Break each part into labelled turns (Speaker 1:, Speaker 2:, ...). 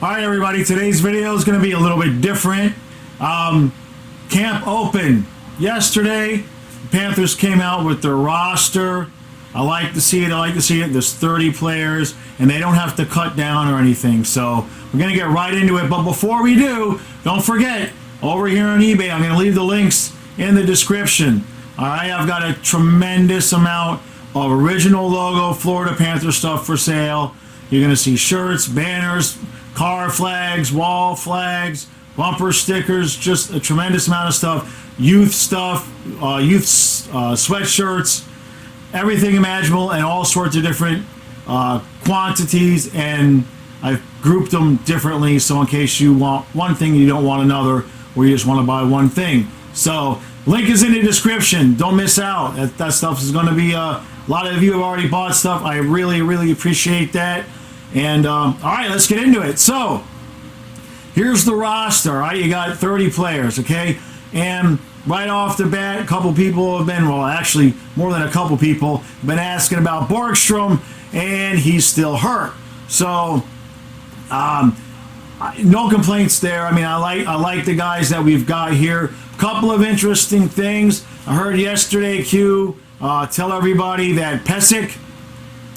Speaker 1: Alright everybody, today's video is going to be a little bit different. Camp open yesterday. The Panthers came out with their roster. I like to see it. There's 30 players and they don't have to cut down or anything. So we're going to get right into it. But before we do, don't forget, over here on eBay, I'm going to leave the links in the description. Alright, I've got a tremendous amount of original logo Florida Panthers stuff for sale. You're going to see shirts, banners, car flags, wall flags, bumper stickers, just a tremendous amount of stuff, youth sweatshirts, everything imaginable, and all sorts of different quantities, and I've grouped them differently, so in case you want one thing you don't want another, or you just want to buy one thing. So link is in the description. Don't miss out. That stuff is going to be a lot of you have already bought stuff. I really appreciate that. And all right, let's get into it. So here's the roster. All right, you got 30 players, okay? And right off the bat, a couple people have been, well, actually more than a couple people have been asking about Borgstrom, and he's still hurt. So no complaints there. I mean, I like the guys that we've got here. A couple of interesting things. I heard yesterday, Q tell everybody that Pesic,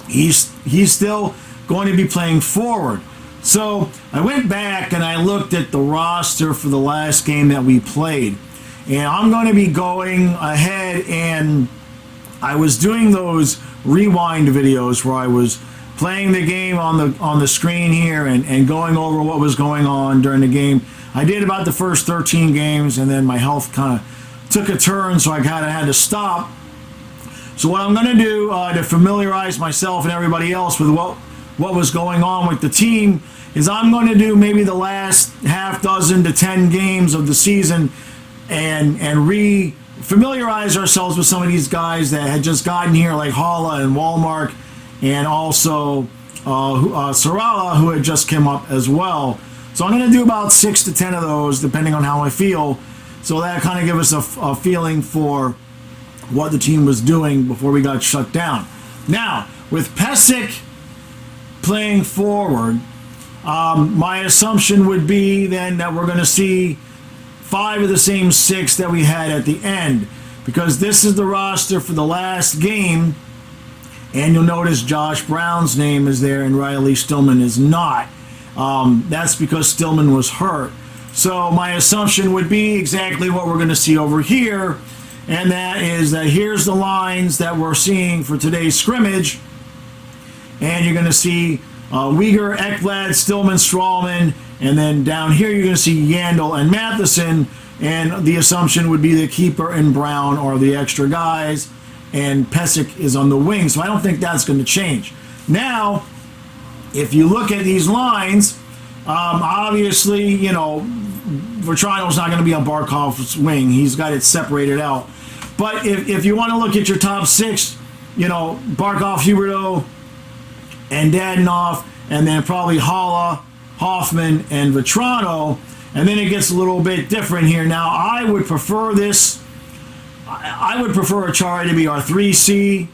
Speaker 1: he's still going to be playing forward. So I went back and I looked at the roster for the last game that we played, and I'm going to be going ahead, and I was doing those rewind videos where I was playing the game on the screen here and going over what was going on during the game. I did about the first 13 games, and then my health kind of took a turn, so I kind of had to stop. So what I'm going to do to familiarize myself and everybody else with what was going on with the team is I'm going to do maybe the last half dozen to 10 games of the season and re-familiarize ourselves with some of these guys that had just gotten here, like Hala and Walmark, and also Sarala, who had just come up as well. So I'm going to do about 6 to 10 of those, depending on how I feel. So that kind of gives us a feeling for what the team was doing before we got shut down. Now, with Pesic playing forward, my assumption would be then that we're going to see 5 of the same 6 that we had at the end, because this is the roster for the last game, and you'll notice Josh Brown's name is there and Riley Stillman is not. That's because Stillman was hurt. So my assumption would be exactly what we're going to see over here, and that is that here's the lines that we're seeing for today's scrimmage, and you're going to see Uyghur, Ekblad, Stillman, Strawman, and then down here you're going to see Yandel and Matheson, and the assumption would be the keeper and Brown are the extra guys, and Pesic is on the wing, so I don't think that's going to change. Now, if you look at these lines, obviously, you know, Vetrano's not going to be on Barkov's wing. He's got it separated out. But if you want to look at your top 6, you know, Barkov, Huberdeau, and Dadonov, and then probably Hala, Hoffman, and Vetrano, and then it gets a little bit different here. Now, I would prefer this. I would prefer Achari to be our 3C,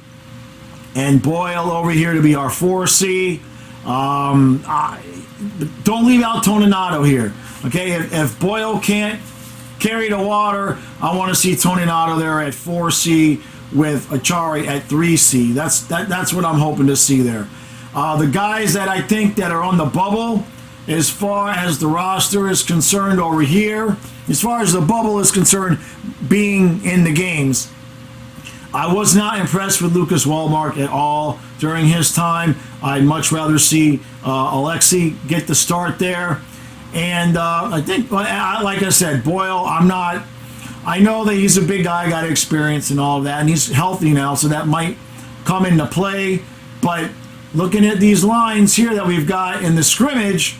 Speaker 1: and Boyle over here to be our 4C. Don't leave out Toninato here. Okay, if Boyle can't carry the water, I want to see Toninato there at 4C with Achari at 3C. That's what I'm hoping to see there. The guys that I think that are on the bubble, as far as the roster is concerned over here, as far as the bubble is concerned, being in the games, I was not impressed with Lucas Walmark at all during his time. I'd much rather see Alexei get the start there. And I think, like I said, Boyle, I know that he's a big guy, got experience and all of that, and he's healthy now, so that might come into play. But looking at these lines here that we've got in the scrimmage,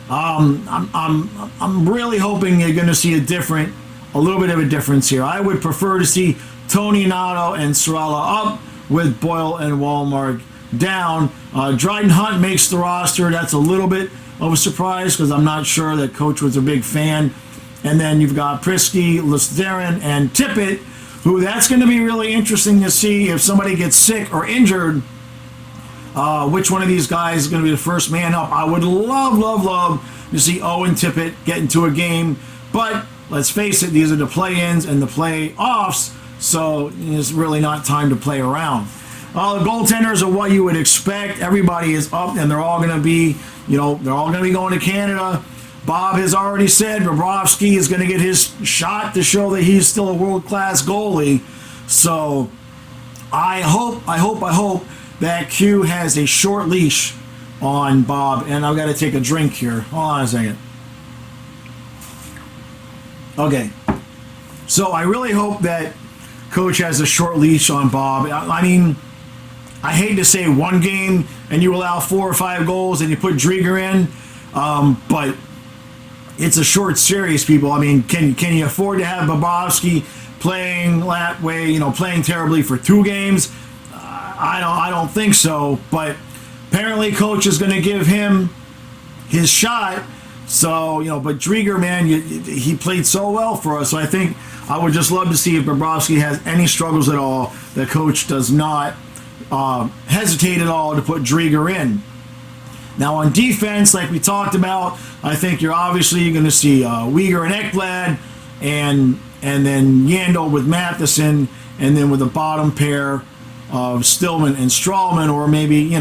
Speaker 1: I'm really hoping you're going to see a little bit of a difference here. I would prefer to see Toninato and Sarala up with Boyle and Walmark down. Dryden Hunt makes the roster. That's a little bit of a surprise because I'm not sure that Coach was a big fan. And then you've got Prisky, Lesterin, and Tippett, who that's going to be really interesting to see if somebody gets sick or injured. which one of these guys is going to be the first man up. I would love to see Owen Tippett get into a game, but let's face it, these are the play-ins and the play-offs, so it's really not time to play around. The goaltenders are what you would expect. Everybody is up, and they're all going to be, they're all going to be going to Canada. Bob has already said Bobrovsky is going to get his shot to show that he's still a world-class goalie. So I hope that Q has a short leash on Bob. And I've got to take a drink here. Hold on a second. Okay. So I really hope that Coach has a short leash on Bob. I mean, I hate to say one game and you allow 4 or 5 goals and you put Drieger in, but it's a short series, people. I mean, can you afford to have Bobrovsky playing that way, playing terribly for 2 games? I don't think so. But apparently, Coach is going to give him his shot. So, but Drieger, man, he played so well for us. So I think I would just love to see if Bobrovsky has any struggles at all, that Coach does not hesitate at all to put Drieger in. Now on defense, like we talked about, I think you're obviously going to see Weegar and Ekblad, and then Yandel with Matheson, and then with the bottom pair of Stillman and Strawman, or maybe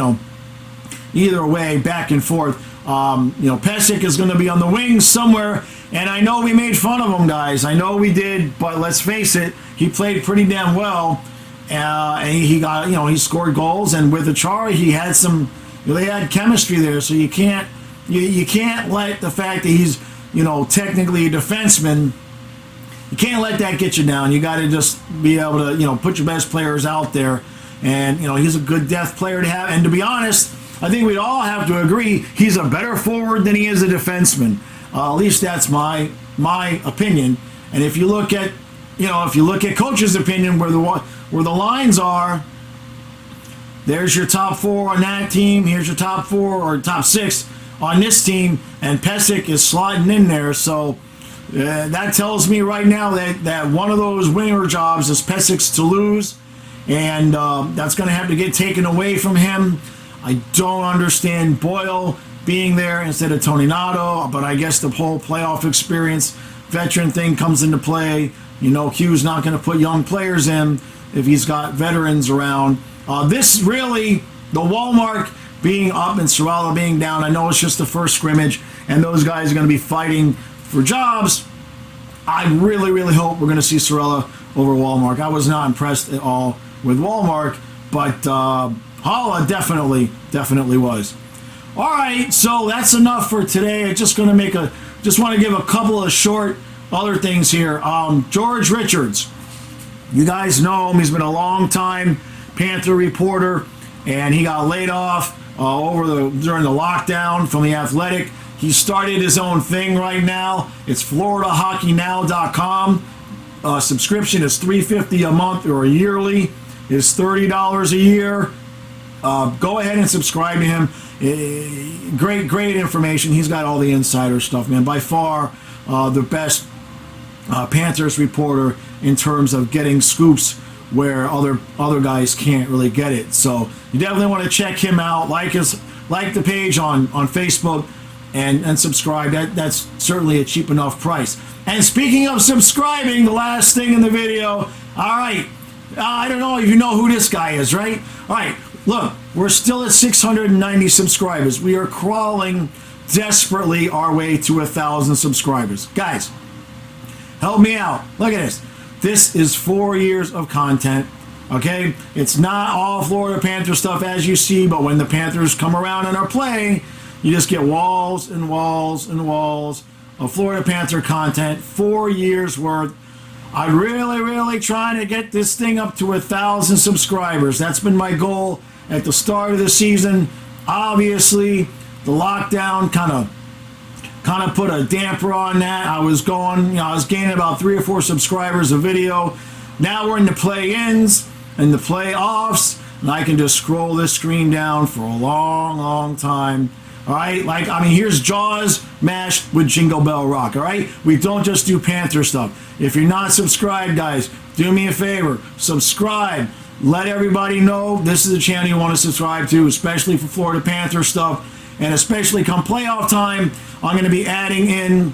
Speaker 1: either way, back and forth. Pesek is going to be on the wings somewhere, and I know we made fun of him, guys. I know we did, but let's face it, he played pretty damn well, and he got he scored goals, and with Achara he had some. They had chemistry there, so you can't let the fact that he's technically a defenseman, you can't let that get you down. You got to just be able to put your best players out there, and he's a good depth player to have. And to be honest, I think we'd all have to agree he's a better forward than he is a defenseman. At least that's my opinion. And if you look at Coach's opinion, where the lines are. There's your top 4 on that team. Here's your top 4 or top 6 on this team, and Pesek is sliding in there. So that tells me right now that one of those winger jobs is Pesek's to lose, and that's going to have to get taken away from him. I don't understand Boyle being there instead of Tony Nato, but I guess the whole playoff experience, veteran thing comes into play. Q's not going to put young players in if he's got veterans around. This really, the Walmart being up and Sorella being down, I know it's just the first scrimmage, and those guys are going to be fighting for jobs. I really hope we're going to see Sorella over Walmart. I was not impressed at all with Walmart, but Holla definitely was. All right, so that's enough for today. I'm just going to just want to give a couple of short other things here. George Richards, you guys know him. He's been a long time Panther reporter, and he got laid off during the lockdown from The Athletic. He started his own thing right now. It's FloridaHockeyNow.com. Subscription is $3.50 a month, or a yearly is $30 a year. Go ahead and subscribe to him. Great information. He's got all the insider stuff, man. By far the best Panthers reporter in terms of getting scoops where other guys can't really get it. So you definitely want to check him out. Like the page on Facebook, and subscribe. That's certainly a cheap enough price. And speaking of subscribing, the last thing in the video. All right, I don't know if you know who this guy is, right? All right, look, we're still at 690 subscribers. We are crawling desperately our way to 1,000 subscribers. Guys, help me out. Look at this. This is 4 years of content, okay? It's not all Florida Panther stuff as you see, but when the Panthers come around and are playing, you just get walls and walls and walls of Florida Panther content, 4 years worth. I'm really trying to get this thing up to 1,000 subscribers. That's been my goal at the start of the season. Obviously, the lockdown kind of put a damper on that. I was gaining about 3 or 4 subscribers a video. Now we're in the play-ins and the playoffs, and I can just scroll this screen down for a long time. All right, here's Jaws mashed with Jingle Bell Rock. All right, we don't just do Panther stuff. If you're not subscribed, guys, do me a favor, subscribe. let everybody know this is a channel you want to subscribe to, especially for Florida Panther stuff, and especially come playoff time. I'm going to be adding in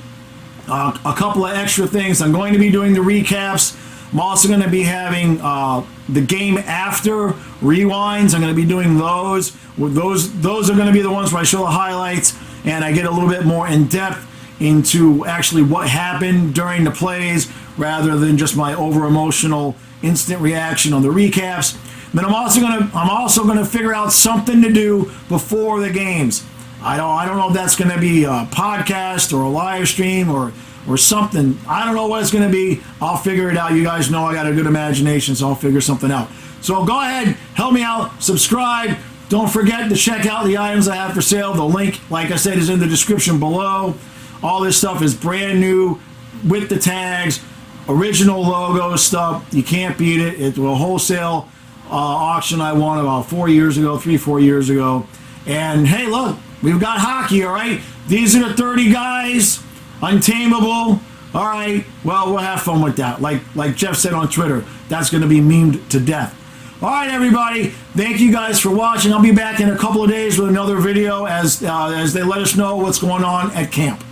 Speaker 1: a couple of extra things. I'm going to be doing the recaps. I'm also going to be having the game after rewinds. I'm going to be doing those. Those are going to be the ones where I show the highlights and I get a little bit more in depth into actually what happened during the plays rather than just my over emotional instant reaction on the recaps. Then I'm also gonna figure out something to do before the games. I don't know if that's gonna be a podcast or a live stream or something. I don't know what it's gonna be. I'll figure it out. You guys know I got a good imagination, so I'll figure something out. So go ahead, help me out, subscribe. Don't forget to check out the items I have for sale. The link, like I said, is in the description below. All this stuff is brand new with the tags, original logo stuff. You can't beat it. It's a wholesale auction I won about 3-4 years ago. And hey, look, we've got hockey, all right? These are the 30 guys, untamable. All right, well, we'll have fun with that. Like Jeff said on Twitter, that's going to be memed to death. All right, everybody, thank you guys for watching. I'll be back in a couple of days with another video as they let us know what's going on at camp.